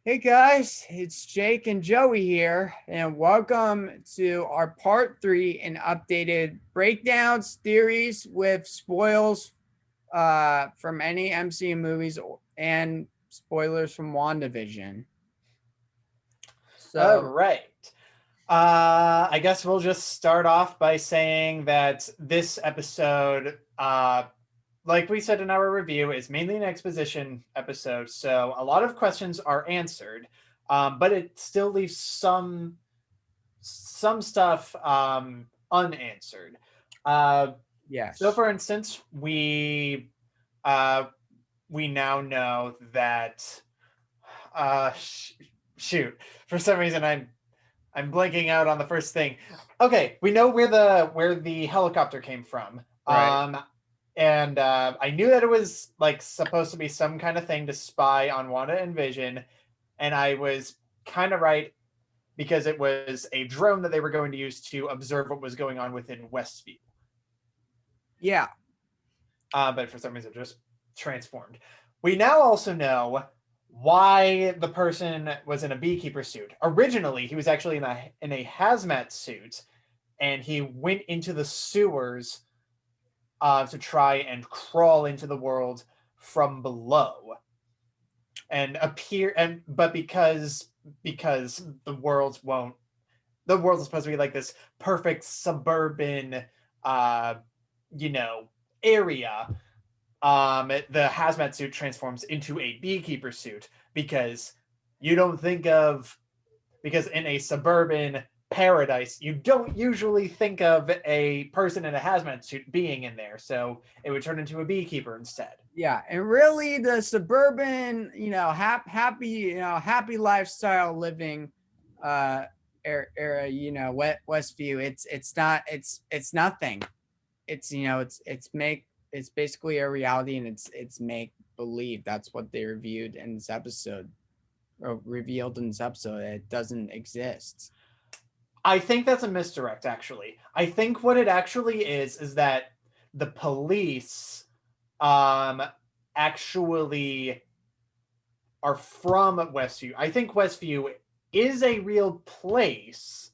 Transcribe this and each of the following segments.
Hey guys, it's Jake and Joey here, and welcome to our part three and updated breakdowns, theories with spoils from any MCU movies and spoilers from WandaVision. All So, right. I guess we'll just start off by saying that this episode, like we said in our review, is mainly an exposition episode. So a lot of questions are answered, but it still leaves some stuff unanswered. Uh, so, yes. for instance, uh, we now know that uh, sh- shoot, for some reason I'm blanking out on the first thing. Okay, we know where the helicopter came from. Right. And I knew that it was like supposed to be some kind of thing to spy on Wanda and Vision, and I was kind of right because it was a drone that they were going to use to observe what was going on within Westview. Yeah. But for some reason, it just transformed. We now also know why the person was in a beekeeper suit. Originally, he was actually in a hazmat suit, and he went into the sewers to try and crawl into the world from below and appear. And but because the world is supposed to be like this perfect suburban, uh, you know, area. The hazmat suit transforms into a beekeeper suit because you don't think of because in a suburban paradise you don't usually think of a person in a hazmat suit being in there, so it would turn into a beekeeper instead. Yeah, and really the suburban, happy lifestyle living uh era, Westview, it's nothing. It's basically a reality, and it's make believe. That's what they reviewed in this episode, or revealed in this episode. It doesn't exist. I think that's a misdirect, actually. I think what it actually is that the police um actually are from Westview. I think Westview is a real place,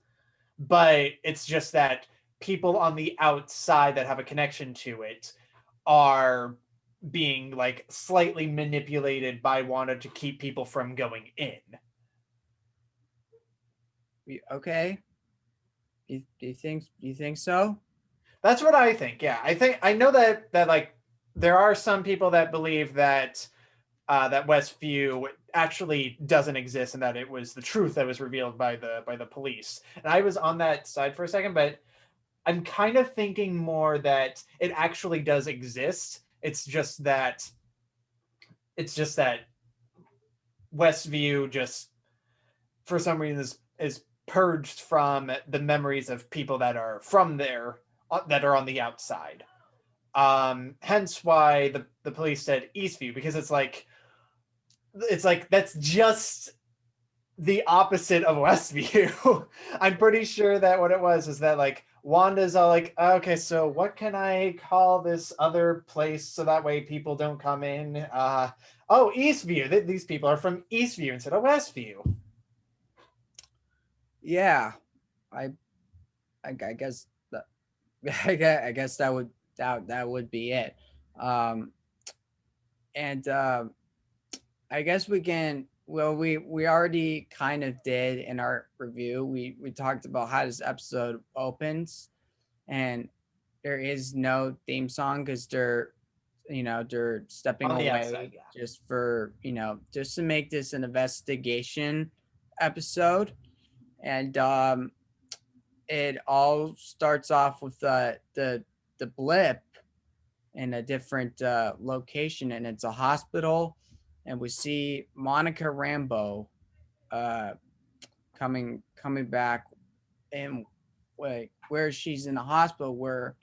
but it's just that people on the outside that have a connection to it are being like slightly manipulated by Wanda to keep people from going in. Okay, do you think so? That's what I think. Yeah, I know that like there are some people that believe that Westview actually doesn't exist and that it was the truth that was revealed by the police. And I was on that side for a second, but I'm kind of thinking more that it actually does exist. It's just that Westview just for some reason is purged from the memories of people that are from there that are on the outside. Hence why the police said Eastview because it's like that's just the opposite of Westview. I'm pretty sure that what it was is that like Wanda's all like, okay, so what can I call this other place so that way people don't come in? Oh, Eastview. These people are from Eastview instead of Westview. Yeah, I I guess that I guess that would be it. Um, and I guess we can. Well, we already kind of did in our review. We talked about how this episode opens, and there is no theme song because they're stepping On the outside, away yeah. just for just to make this an investigation episode, and it all starts off with the blip in a different location, and it's a hospital, and we see Monica Rambeau uh, coming back, and where she's in the hospital. Where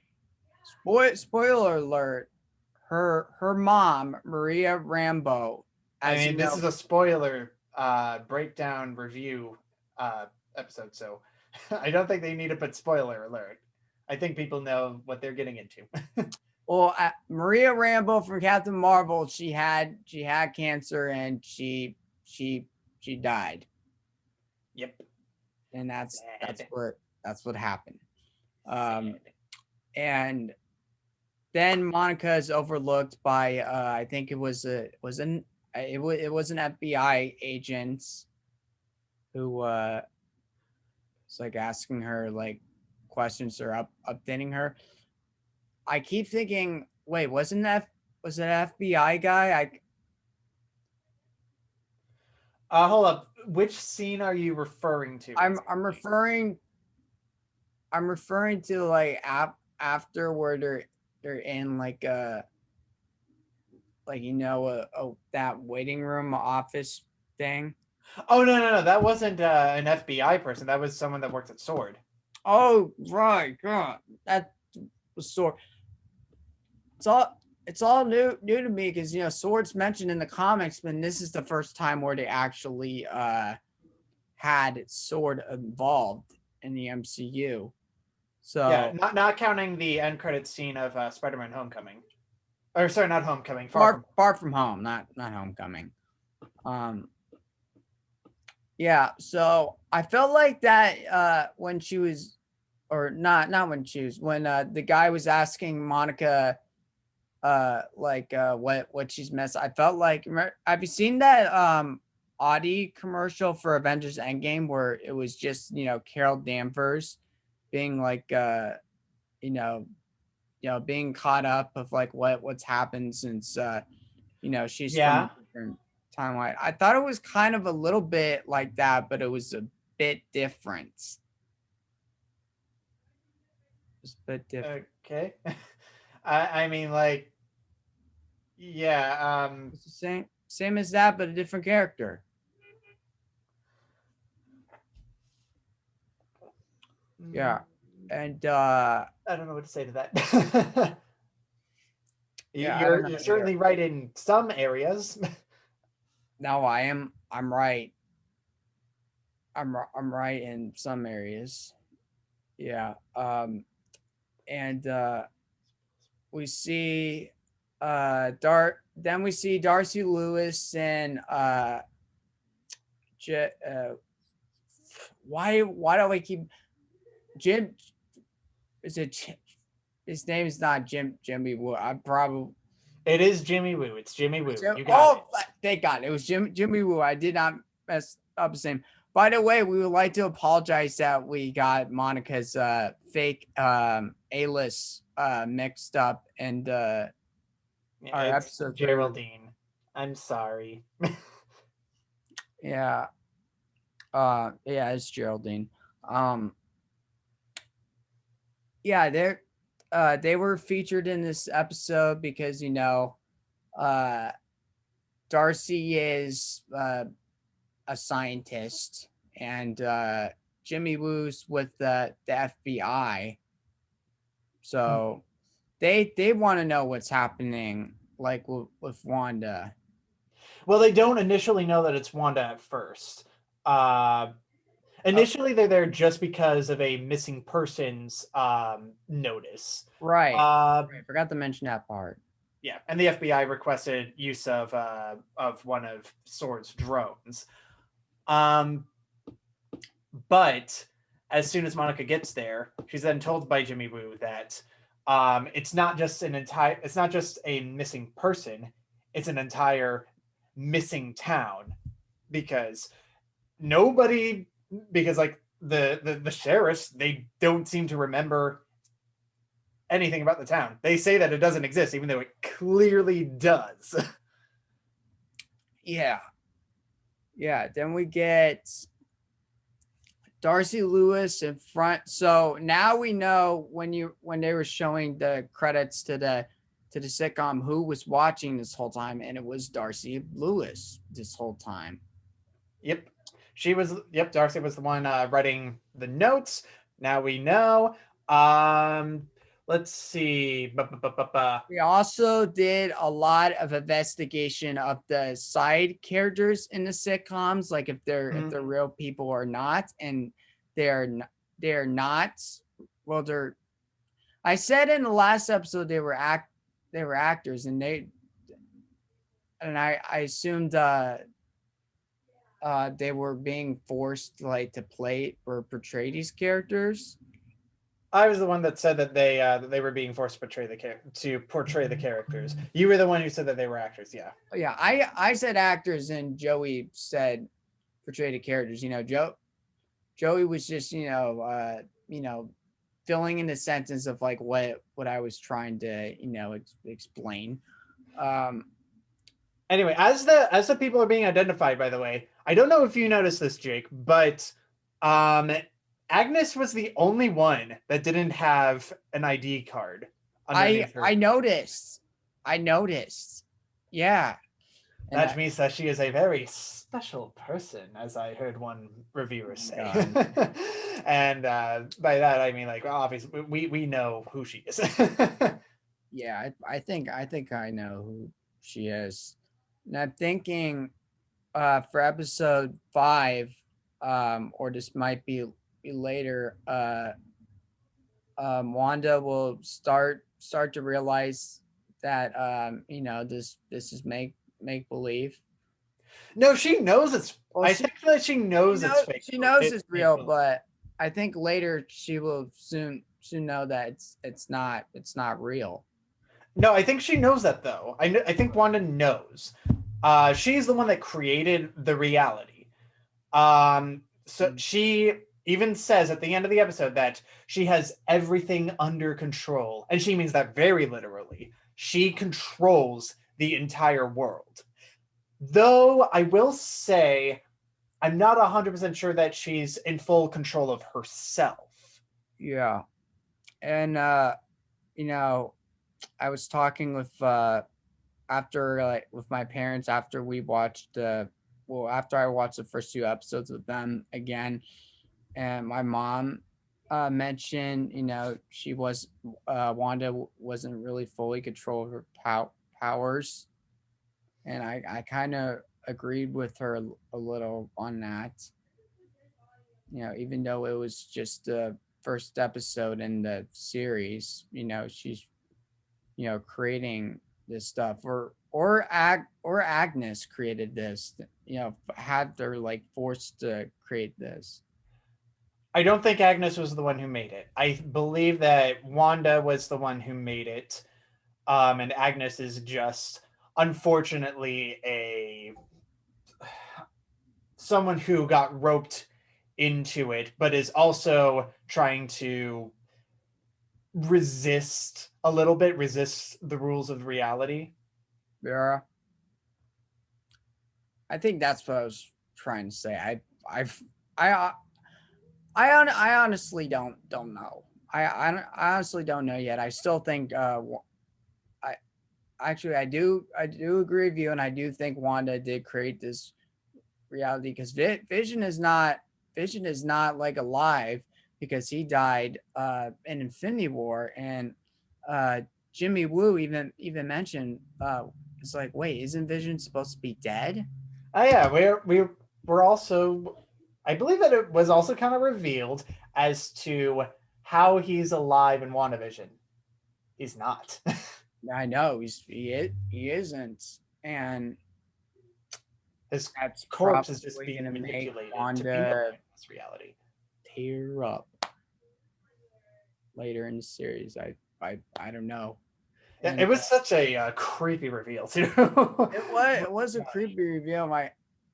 spoiler alert, her mom Maria Rambeau, I as you mean, this know. is a spoiler breakdown review uh, episode, so I don't think they need to put spoiler alert. I think people know what they're getting into. Well, Maria Rambeau from Captain Marvel, she had cancer, and she she died, Yep. and that's Sad. what happened. Um, Sad. and then Monica is overlooked by I think it was an FBI agent who was like asking her like questions or updating her. I keep thinking, wait, was it FBI guy? Hold up. Which scene are you referring to I'm exactly? referring to like after where they're in like that waiting room office thing. Oh no! That wasn't an FBI person. That was someone that worked at Sword. Oh right, God, that was Sword. It's all new to me because Sword's mentioned in the comics, but this is the first time where they actually had Sword involved in the MCU. Yeah, So not counting the end credit scene of Spider-Man: Homecoming, or sorry, not Homecoming, Far From. far from home, not Homecoming. Um, yeah. So I felt like that when she was, or not when she was, when the guy was asking Monica what she's missed. I felt like, have you seen that Audi commercial for Avengers Endgame where it was just Carol Danvers being like being caught up of like what's happened since she's from Yeah. a different timeline. I thought it was kind of a little bit like that, but it was a bit different. It was a bit different. Okay. I mean, like, yeah. It's the same as that, but a different character. Yeah. And I don't know what to say to that. yeah, I don't You're know either. certainly right in some areas. No, I'm right. I'm right in some areas. Yeah. And we see then we see Darcy Lewis and J- uh why do I keep Jim is it his name is not Jimmy Woo. I probably It is Jimmy Woo. It's Jimmy Woo. You got oh, it. thank God. It was Jimmy Woo. I did not mess up his name. By the way, we would like to apologize that we got Monica's fake A-list mixed up and our It's episodes. Geraldine. I'm sorry. Yeah. Yeah, it's Geraldine. Um yeah, they were featured in this episode because uh Darcy is a scientist, and Jimmy Woo's with the FBI. So they want to know what's happening, like with Wanda. Well, they don't initially know that it's Wanda at first. Uh, Oh, Initially, they're there just because of a missing persons notice. right. Uh, I forgot to mention that part. yeah, and the FBI requested use of one of Sword's drones. Um, but as soon as Monica gets there, she's then told by Jimmy Woo that it's not just it's not just a missing person, it's an entire missing town because nobody because like the sheriffs they don't seem to remember anything about the town. They say that it doesn't exist even though it clearly does. Yeah, yeah. Then we get Darcy Lewis in front. So now we know when they were showing the credits to the sitcom who was watching this whole time, and it was Darcy Lewis this whole time. Yep. Darcy was the one writing the notes. Now we know. Um let's see. We also did a lot of investigation of the side characters in the sitcoms, like if they're real people or not, and they're not. Well, they're. I said in the last episode they were actors, and I assumed they were being forced like to play or portray these characters. I was the one that said that they were being forced to portray the characters. You were the one who said that they were actors. Yeah. Yeah, I said actors and Joey said portray the characters. Joey was just filling in the sentence of like what I was trying to explain. Um, Anyway, as the people are being identified, by the way, I don't know if you noticed this, Jake, but um, Agnes was the only one that didn't have an ID card underneath her. I noticed, I noticed, yeah, and That means that she is a very special person, as I heard one reviewer say. And by that I mean, like, obviously we know who she is. yeah, I think I know who she is, and I'm thinking for episode 5, or this might be later. Wanda will start to realize that this is make believe. No, she knows it's. Well, I think that she knows it's fake. she knows it's real, but I think later she will soon know that it's not real. No, I think she knows that though. I think Wanda knows. She's the one that created the reality. So she even says at the end of the episode that she has everything under control, and she means that very literally. She controls the entire world. Though I will say, I'm not 100% sure that she's in full control of herself. Yeah, and you know, I was talking with after like with my parents after we watched after I watched the first 2 episodes with them again, and my mom mentioned she was Wanda wasn't really fully control of her powers, and I kind of agreed with her a little on that. Even though it was just the first episode in the series, she's creating this stuff, or Agnes created this, had they're like forced to create this. I don't think Agnes was the one who made it. I believe that Wanda was the one who made it. And Agnes is just unfortunately a someone who got roped into it, but is also trying to resist the rules of reality. Yeah, I think that's what I was trying to say. I I honestly don't know. I honestly don't know yet. I still think I actually I do agree with you, and I do think Wanda did create this reality because Vision is not like alive because he died in Infinity War, and uh Jimmy Woo even mentioned it's like, wait, isn't Vision supposed to be dead? Oh yeah, we're also. I believe that it was also kind of revealed as to how he's alive in WandaVision. He's not. I know he isn't, and His that's corpse is just probably being gonna make manipulated to be alive Wanda in this reality. tear up later in the series. I don't know. Yeah, And it was such a creepy reveal too. it was a creepy reveal.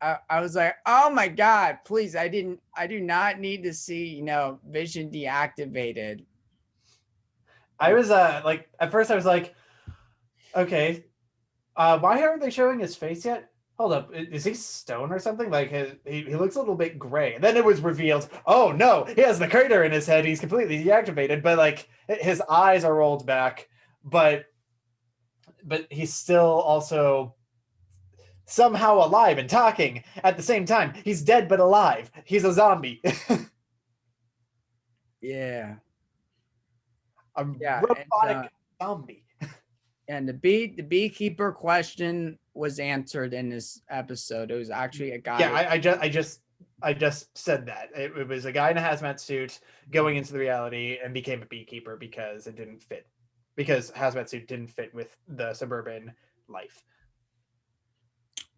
I was like, oh my god, please! I do not need to see Vision deactivated. I was like at first I was like, okay, why aren't they showing his face yet? Hold up, is he stone or something? Like he looks a little bit gray. And then it was revealed, oh no, he has the crater in his head. He's completely deactivated, but like his eyes are rolled back, but he's still also somehow alive and talking at the same time. He's dead but alive. He's a zombie. Yeah, A yeah, robotic zombie. and the beekeeper question was answered in this episode. It was actually a guy. Yeah, I just said that it was a guy in a hazmat suit going into the reality and became a beekeeper because it didn't fit, because hazmat suit didn't fit with the suburban life.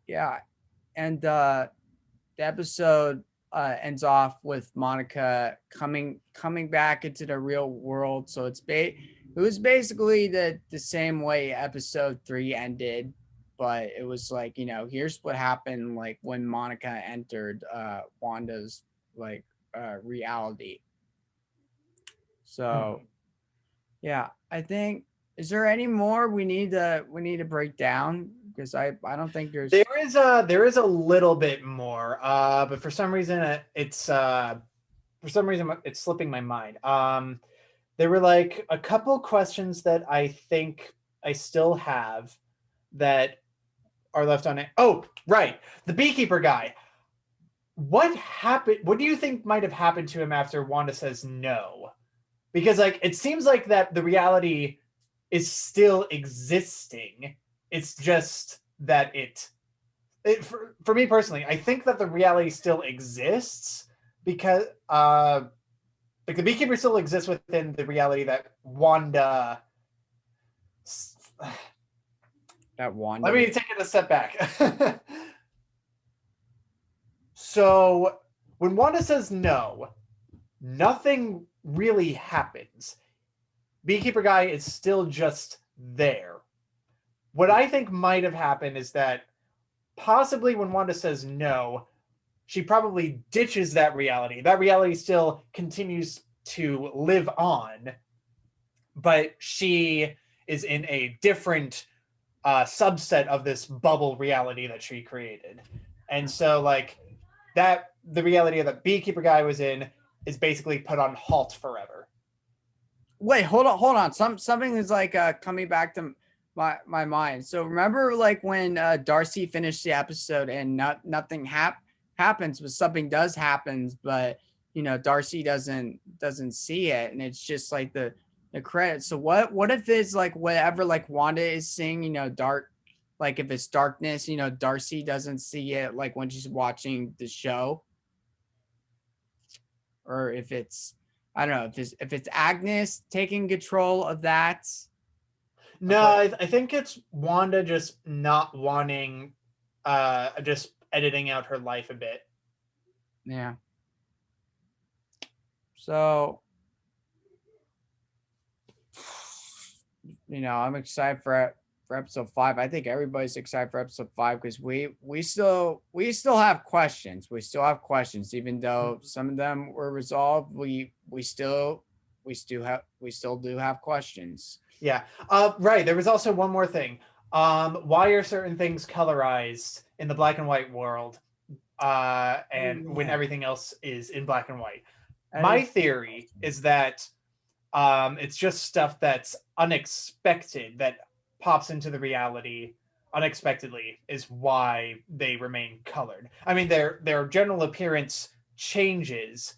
Yeah, and the episode ends off with Monica coming back into the real world. So it was basically the same way episode 3 ended, but it was like, here's what happened like when Monica entered Wanda's like reality. So yeah, I think, is there any more we need to break down? Because I don't think there's. There is a little bit more, but for some reason it's slipping my mind. There were like a couple questions that I think I still have that are left on it. Oh, right, the beekeeper guy. What happened? What do you think might have happened to him after Wanda says no? Because like it seems like that the reality is still existing. It's just that for me personally, I think that the reality still exists because like the beekeeper still exists within the reality that Wanda. That Wanda. Let me take it a step back. So when Wanda says no, nothing really happens. Beekeeper guy is still just there. What I think might have happened is that possibly when Wanda says no, she probably ditches that reality. That reality still continues to live on, but she is in a different subset of this bubble reality that she created. And so, like, that the reality that Beekeeper guy was in is basically put on halt forever. Wait, hold on. Something is like coming back to my mind. So remember, like when Darcy finished the episode and nothing happens, but something does happens, but Darcy doesn't see it, and it's just like the credits. So what if it's like whatever like Wanda is seeing, dark, like if it's darkness, Darcy doesn't see it like when she's watching the show, or if it's, I don't know, if it's Agnes taking control of that. No, I think it's Wanda just not wanting, just editing out her life a bit. Yeah. So, I'm excited for episode 5. I think everybody's excited for episode 5 because we still have questions. We still have questions, even though some of them were resolved. We still do have questions. Yeah. Right. There was also one more thing. Why are certain things colorized in the black and white world, and when everything else is in black and white? My theory is that it's just stuff that's unexpected that pops into the reality unexpectedly is why they remain colored. I mean, their general appearance changes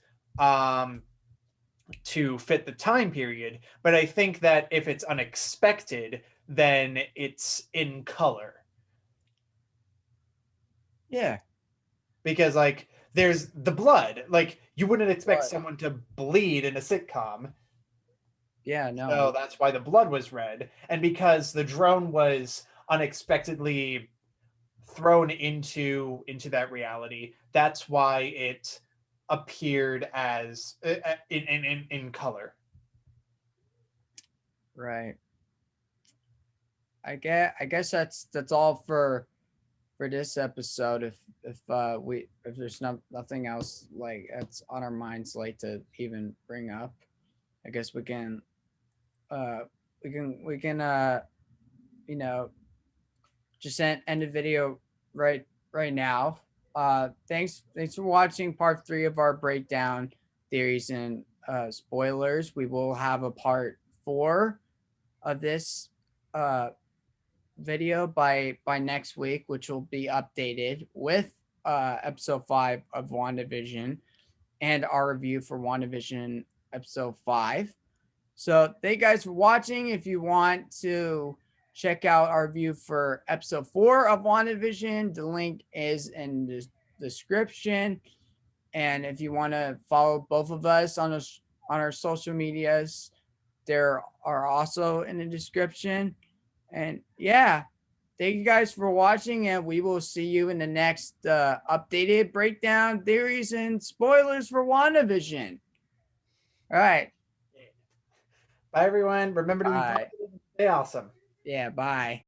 to fit the time period, but I think that if it's unexpected, then it's in color. Yeah. Because like there's the blood. Like you wouldn't expect someone to bleed in a sitcom. Yeah, no. So that's why the blood was red. And because the drone was unexpectedly thrown into that reality, that's why it appeared as in color. Right. I guess that's all for this episode. If there's nothing else like that's on our minds like to even bring up, I guess we can just end the video right now. Thanks for watching part 3 of our breakdown, theories, and spoilers. We will have a part 4 of this video by next week, which will be updated with episode 5 of WandaVision and our review for WandaVision episode 5. So thank you guys for watching. If you want to check out our review for episode 4 of WandaVision, the link is in the description. And if you want to follow both of us on our social medias, there are also in the description. And yeah, thank you guys for watching, and we will see you in the next updated breakdown, theories, and spoilers for WandaVision. All right. Bye, everyone. Remember to be Bye. positive and stay awesome. Yeah, bye.